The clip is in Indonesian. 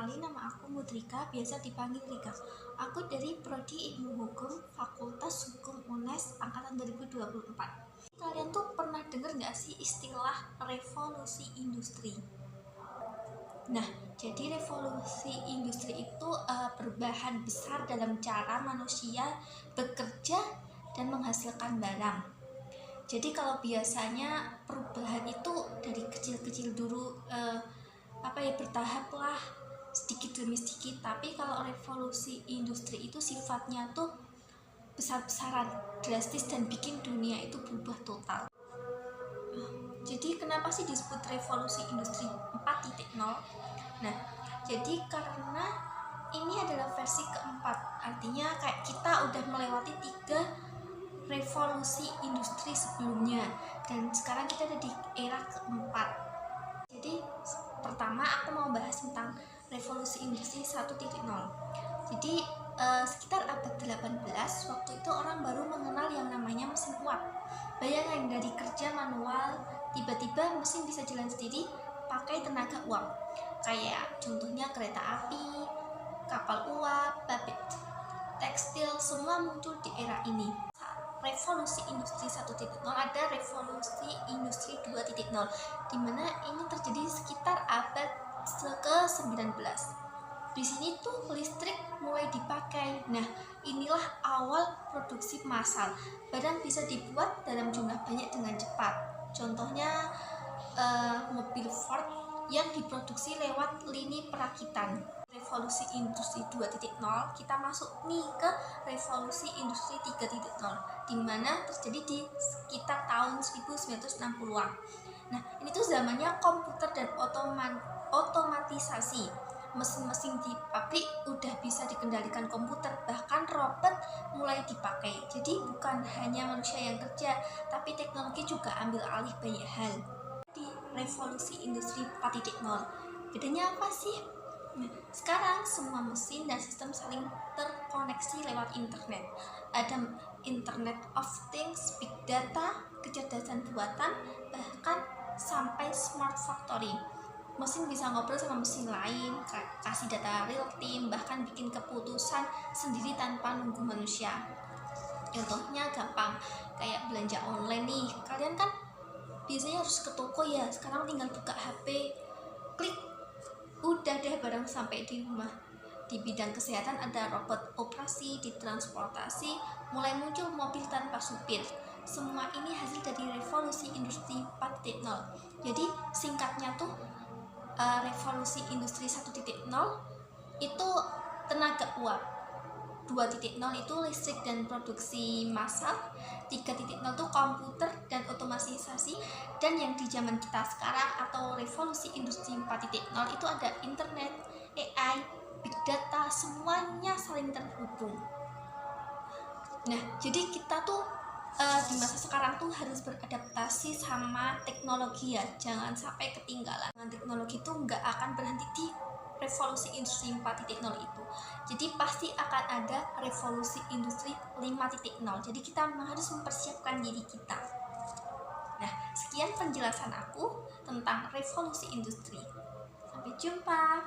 kenalin, nama aku Mudrika, biasa dipanggil Rika. Aku dari Prodi Ilmu Hukum, Fakultas Hukum UNES, angkatan 2024. Kalian tuh pernah dengar nggak sih istilah revolusi industri? Nah, jadi revolusi industri itu perubahan besar dalam cara manusia bekerja dan menghasilkan barang. Jadi kalau biasanya perubahan itu dari kecil-kecil dulu, bertahap lah, sedikit demi sedikit. Tapi kalau revolusi industri itu sifatnya tuh besar-besaran, drastis, dan bikin dunia itu berubah total. Jadi kenapa sih disebut revolusi industri 4.0? Nah, jadi karena ini adalah versi keempat, artinya kayak kita udah melewati 3 revolusi industri sebelumnya, dan sekarang kita ada di era keempat. Jadi pertama aku mau bahas tentang revolusi industri 1.0. Jadi sekitar abad 18 waktu itu orang baru mengenal yang namanya mesin uap. Bayangin, dari kerja manual tiba-tiba mesin bisa jalan sendiri pakai tenaga uap. Kayak contohnya kereta api, kapal uap, pabrik tekstil, semua muncul di era ini. Revolusi industri 1.0 ada revolusi industri 2.0, dimana ini terjadi sekitar abad ke-19. Di sini tuh listrik mulai dipakai. Nah, inilah awal produksi massal. Barang bisa dibuat dalam jumlah banyak dengan cepat. Contohnya mobil Ford yang diproduksi lewat lini perakitan. Revolusi industri 2.0 kita masuk nih ke revolusi industri 3.0, di mana terjadi di sekitar tahun 1960-an. Nah, ini tuh zamannya komputer dan otomatisasi. Mesin-mesin di pabrik udah bisa dikendalikan komputer, bahkan robot mulai dipakai. Jadi bukan hanya manusia yang kerja, tapi teknologi juga ambil alih banyak hal. Di revolusi industri 4.0, bedanya apa sih? Nah, sekarang semua mesin dan sistem saling terkoneksi lewat internet. Ada Internet of Things, Big Data, kecerdasan buatan, bahkan sampai smart factory. Mesin bisa ngobrol sama mesin lain, kasih data real time, bahkan bikin keputusan sendiri tanpa nunggu manusia. Contohnya gampang, kayak belanja online nih. Kalian kan biasanya harus ke toko ya, sekarang tinggal buka HP, klik, udah deh barang sampai di rumah. Di bidang kesehatan ada robot operasi, di transportasi mulai muncul mobil tanpa supir. Semua ini hasil dari revolusi industri 4.0. Jadi singkatnya tuh revolusi industri 1.0 itu tenaga uap, 2.0 itu listrik dan produksi massal, 3.0 itu komputer dan otomatisasi, dan yang di zaman kita sekarang atau revolusi industri 4.0 itu ada internet, AI, big data, semuanya saling terhubung. Nah, jadi kita tuh di masa sekarang tuh harus beradaptasi sama teknologi ya, jangan sampai ketinggalan. Teknologi itu nggak akan berhenti di revolusi industri 4.0 itu. Jadi pasti akan ada revolusi industri 5.0. Jadi kita memang harus mempersiapkan diri kita. Nah, sekian penjelasan aku tentang revolusi industri. Sampai jumpa.